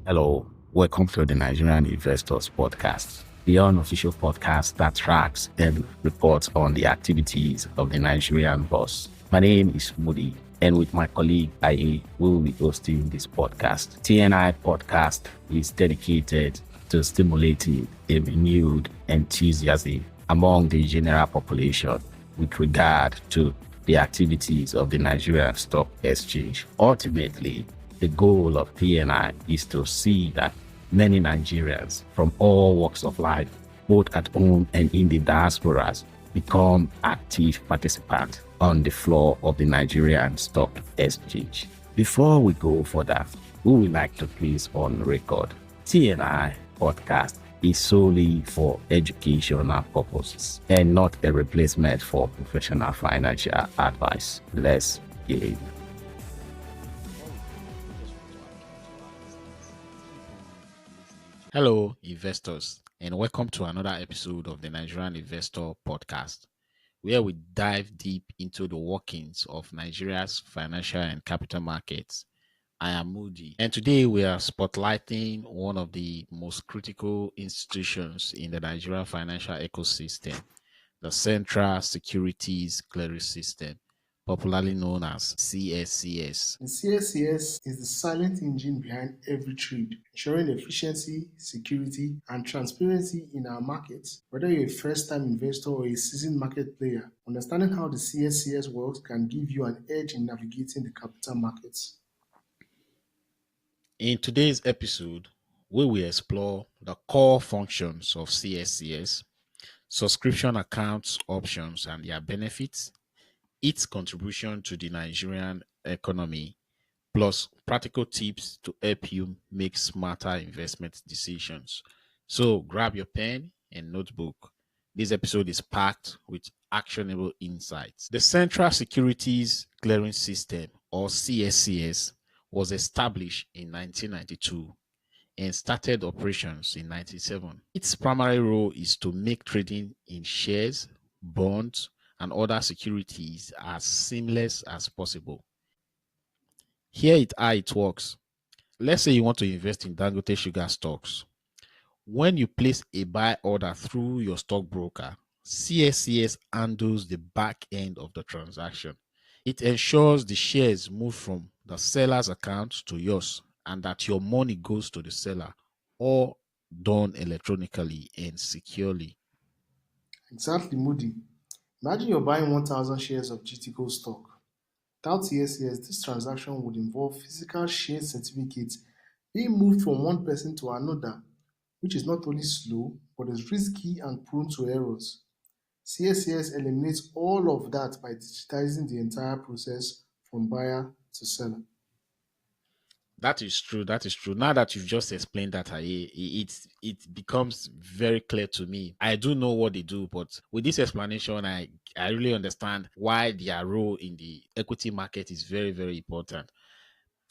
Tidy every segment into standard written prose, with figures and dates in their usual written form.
Hello, welcome to the Nigerian Investors podcast, the unofficial podcast that tracks and reports on the activities of the Nigerian boss. My name is Mudi, and with my colleague Aye, we will be hosting this podcast. TNI podcast is dedicated to stimulating a renewed enthusiasm among the general population with regard to the activities of the Nigerian Stock Exchange. Ultimately, the goal of TNI is to see that many Nigerians from all walks of life, both at home and in the diasporas, become active participants on the floor of the Nigerian Stock Exchange. Before we go further, we would like to place on record TNI podcast is solely for educational purposes and not a replacement for professional financial advice. Let's begin. Hello, investors, and welcome to another episode of the Nigerian Investor podcast, where we dive deep into the workings of Nigeria's financial and capital markets. I am Mudi, and today we are spotlighting one of the most critical institutions in the Nigerian financial ecosystem, the Central Securities Clearing System, popularly known as CSCS. The CSCS is the silent engine behind every trade, ensuring efficiency, security, and transparency in our markets. Whether you're a first-time investor or a seasoned market player, understanding how the CSCS works can give you an edge in navigating the capital markets. In today's episode, we will explore the core functions of CSCS, subscription accounts options and their benefits, its contribution to the Nigerian economy, plus practical tips to help you make smarter investment decisions. So grab your pen and notebook. This episode is packed with actionable insights. The Central Securities Clearing System, or CSCS, was established in 1992 and started operations in 1997. Its primary role is to make trading in shares, bonds, and other securities as seamless as possible. Here it how it works. Let's say you want to invest in Dangote Sugar stocks. When you place a buy order through your stockbroker, CSCS handles the back end of the transaction. It ensures the shares move from the seller's account to yours and that your money goes to the seller, all done electronically and securely. Exactly, Moody. Imagine you're buying 1,000 shares of GT stock. Without CSCS, this transaction would involve physical share certificates being moved from one person to another, which is not only slow but is risky and prone to errors. CSCS eliminates all of that by digitizing the entire process from buyer to seller. That is true. That is true. Now that you've just explained that, it becomes very clear to me. I do know what they do, but with this explanation, I really understand why their role in the equity market is very very important.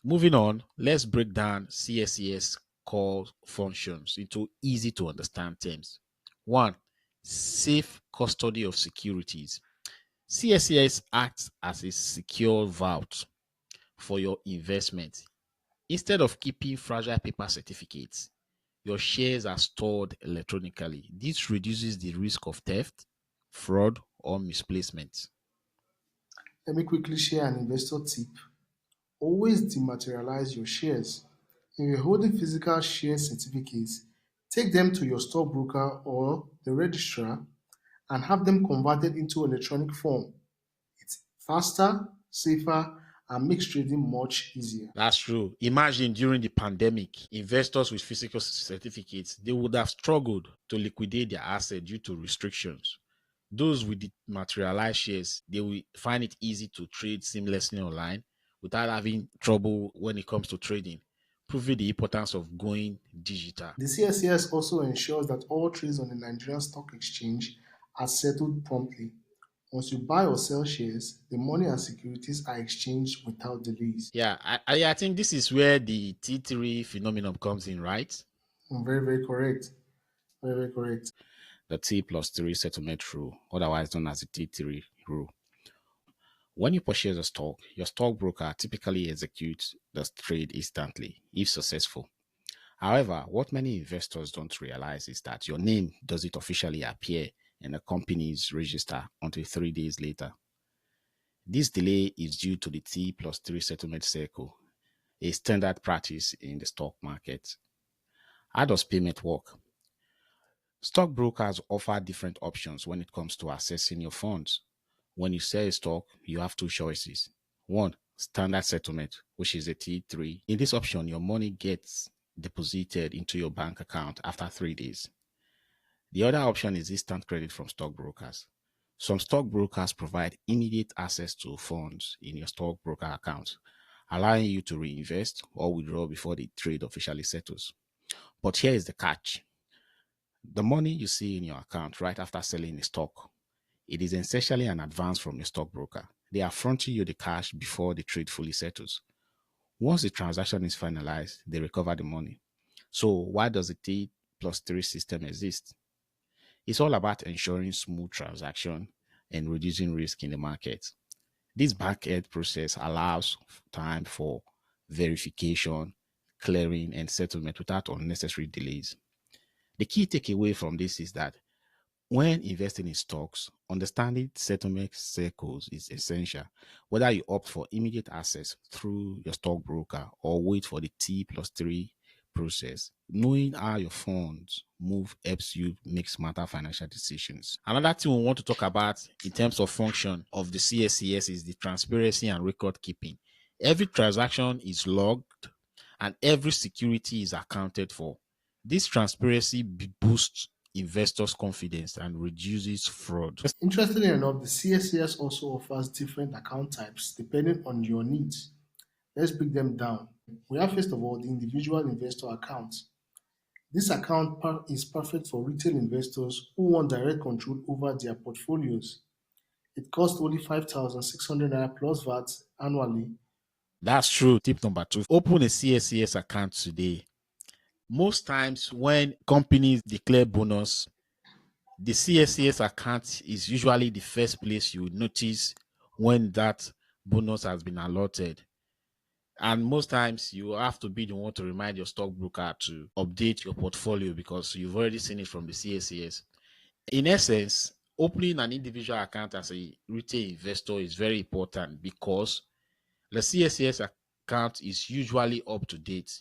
Moving on, let's break down CSCS core functions into easy to understand terms. One, safe custody of securities. CSCS acts as a secure vault for your investment. Instead of keeping fragile paper certificates, your shares are stored electronically. This reduces the risk of theft, fraud, or misplacement. Let me quickly share an investor tip. Always dematerialize your shares. If you're holding physical share certificates, take them to your stockbroker or the registrar and have them converted into electronic form. It's faster, safer, and makes trading much easier. That's true. Imagine during the pandemic, investors with physical certificates, they would have struggled to liquidate their asset due to restrictions. Those with the materialized shares, they will find it easy to trade seamlessly online without having trouble when it comes to trading, proving the importance of going digital. The CSCS also ensures that all trades on the Nigerian Stock Exchange are settled promptly. Once you buy or sell shares, the money and securities are exchanged without delays. Yeah, I think this is where the T3 phenomenon comes in, right? Very, very correct. Very, very correct. The T plus 3 settlement rule, otherwise known as the T3 rule. When you purchase a stock, your stockbroker typically executes the trade instantly, if successful. However, what many investors don't realize is that your name doesn't officially appear in a company's register until 3 days later. This delay is due to the T plus 3 settlement cycle, a standard practice in the stock market. How does payment work? Stockbrokers offer different options when it comes to accessing your funds. When you sell a stock, you have two choices. One, standard settlement, which is a T3. In this option, your money gets deposited into your bank account after 3 days. The other option is instant credit from stockbrokers. Some stockbrokers provide immediate access to funds in your stockbroker account, allowing you to reinvest or withdraw before the trade officially settles. But here is the catch. The money you see in your account right after selling a stock, it is essentially an advance from your stockbroker. They are fronting you the cash before the trade fully settles. Once the transaction is finalized, they recover the money. So why does the T plus 3 system exist? It's all about ensuring smooth transaction and reducing risk in the market. This back-end process allows time for verification, clearing, and settlement without unnecessary delays. The key takeaway from this is that when investing in stocks, understanding settlement cycles is essential. Whether you opt for immediate access through your stockbroker or wait for the T plus 3 process, knowing how your funds move helps you make smarter financial decisions. Another thing we want to talk about in terms of function of the CSCS is the transparency and record keeping. Every transaction is logged and every security is accounted for. This transparency boosts investors' confidence and reduces fraud. Interestingly enough, the CSCS also offers different account types depending on your needs. Let's break them down. We have first of all the individual investor account. This account is perfect for retail investors who want direct control over their portfolios. It costs only 5,600 naira plus VAT annually. That's true. Tip number two, open a CSCS account today. Most times when companies declare bonus, the CSCS account is usually the first place you notice when that bonus has been allotted. And most times you have to be the one to remind your stockbroker to update your portfolio because you've already seen it from the CSCS. In essence, opening an individual account as a retail investor is very important because the CSCS account is usually up to date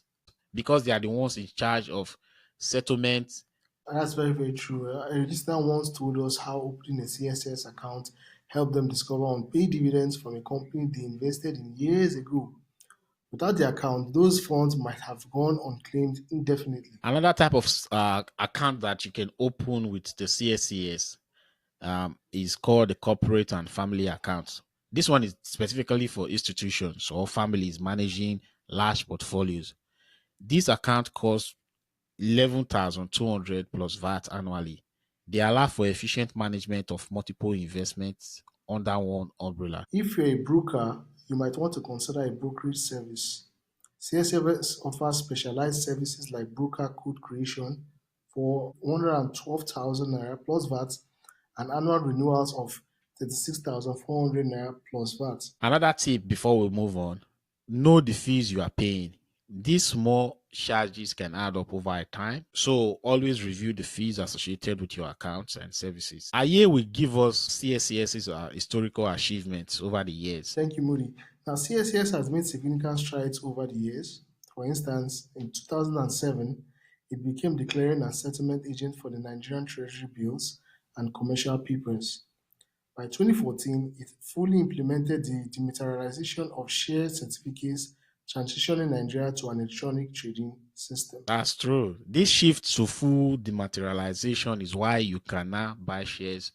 because they are the ones in charge of settlement. That's very, very true. A listener once told us how opening a CSS account helped them discover unpaid dividends from a company they invested in years ago. Without the account, those funds might have gone unclaimed indefinitely. Another type of account that you can open with the CSCS is called the corporate and family accounts. This one is specifically for institutions or families managing large portfolios. This account costs 11,200 plus VAT annually. They allow for efficient management of multiple investments under one umbrella. If you're a broker, you might want to consider a brokerage service. CSS offers specialized services like broker code creation for 112,000 naira plus VAT and annual renewals of 36,400 naira plus VAT. Another tip before we move on, know the fees you are paying. These small charges can add up over time, so always review the fees associated with your accounts and services. Aye will give us CSCS's historical achievements over the years. Thank you, Mudi. Now, CSCS has made significant strides over the years. For instance, in 2007, it became the clearing and settlement agent for the Nigerian Treasury bills and commercial papers. By 2014, it fully implemented the dematerialization of share certificates, transitioning Nigeria to an electronic trading system. That's true. This shift to full dematerialization is why you can now buy shares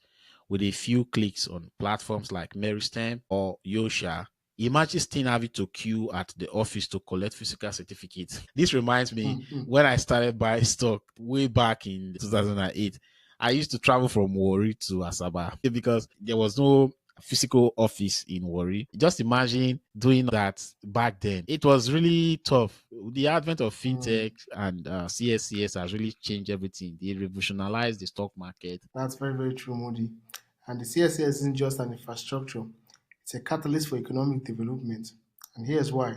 with a few clicks on platforms like Meristem or Yosha. Imagine still having to queue at the office to collect physical certificates. This reminds me when I started buying stock way back in 2008. I used to travel from Warri to Asaba because there was no physical office in Warri. Just imagine doing that back then. It was really tough. The advent of fintech and CSCS has really changed everything. They revolutionized the stock market. That's very, very true, Modi. And the CSS isn't just an infrastructure, it's a catalyst for economic development. And here's why.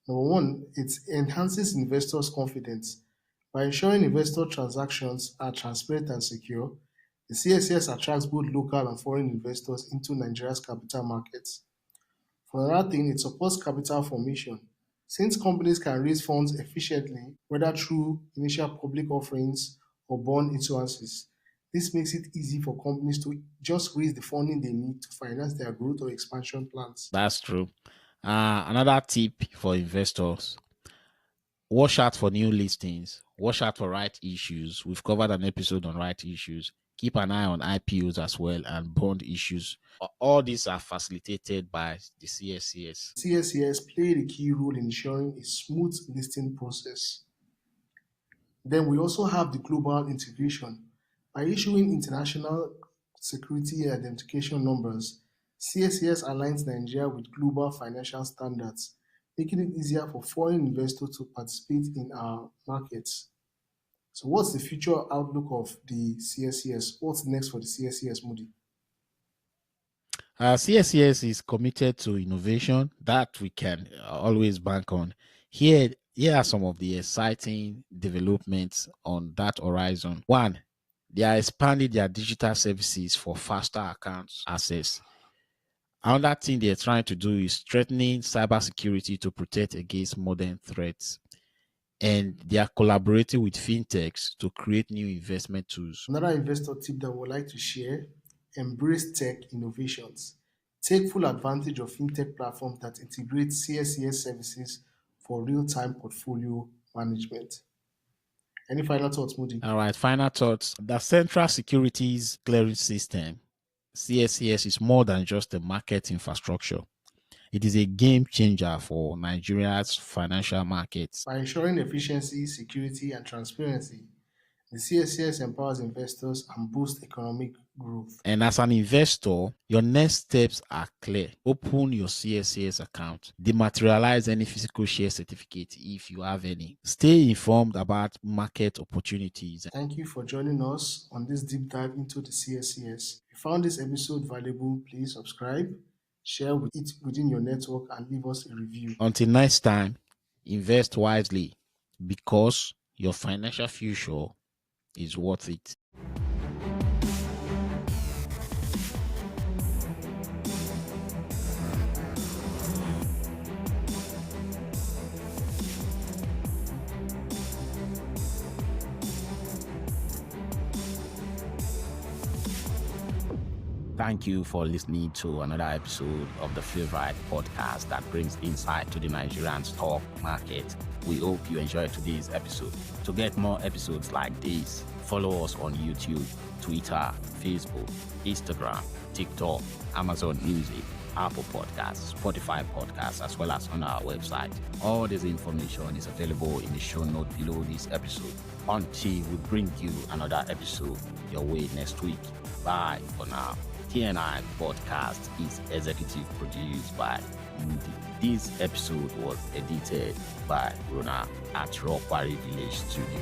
Number one, it enhances investors' confidence. By ensuring investor transactions are transparent and secure, the CSCS attracts both local and foreign investors into Nigeria's capital markets. For another thing, it supports capital formation. Since companies can raise funds efficiently, whether through initial public offerings or bond issuances, this makes it easy for companies to just raise the funding they need to finance their growth or expansion plans. That's true. Another tip for investors: watch out for new listings, watch out for right issues. We've covered an episode on right issues. Keep an eye on IPOs as well and bond issues. All these are facilitated by the CSCS. CSCS played a key role in ensuring a smooth listing process. Then we also have the global integration. By issuing international security identification numbers, CSCS aligns Nigeria with global financial standards, making it easier for foreign investors to participate in our markets. So, what's the future outlook of the CSCS? What's next for the CSCS, Moody? CSCS is committed to innovation that we can always bank on. Here are some of the exciting developments on that horizon. One, they are expanding their digital services for faster accounts access. Another thing they're trying to do is strengthening cybersecurity to protect against modern threats. And they are collaborating with fintechs to create new investment tools. Another investor tip that we would like to share: embrace tech innovations. Take full advantage of fintech platforms that integrate CSCS services for real time portfolio management. Any final thoughts, Moody? All right, final thoughts. The Central Securities Clearing System, CSCS, is more than just a market infrastructure. It is a game changer for Nigeria's financial markets. By ensuring efficiency, security, and transparency, the CSCS empowers investors and boosts economic growth. And as an investor, your next steps are clear. Open your CSCS account. Dematerialize any physical share certificate if you have any. Stay informed about market opportunities. Thank you for joining us on this deep dive into the CSCS. If you found this episode valuable, please subscribe, share it within your network, and leave us a review. Until next time, invest wisely because your financial future is worth it. Thank you for listening to another episode of the Favorite podcast that brings insight to the Nigerian stock market. We hope you enjoyed today's episode. To get more episodes like this, follow us on YouTube, Twitter, Facebook, Instagram, TikTok, Amazon Music, Apple Podcasts, Spotify Podcasts, as well as on our website. All this information is available in the show note below this episode. Until we bring you another episode your way next week. Bye for now. TNI podcast is executive produced by Mudi. This episode was edited by Rona at Rock Quarry Village Studio.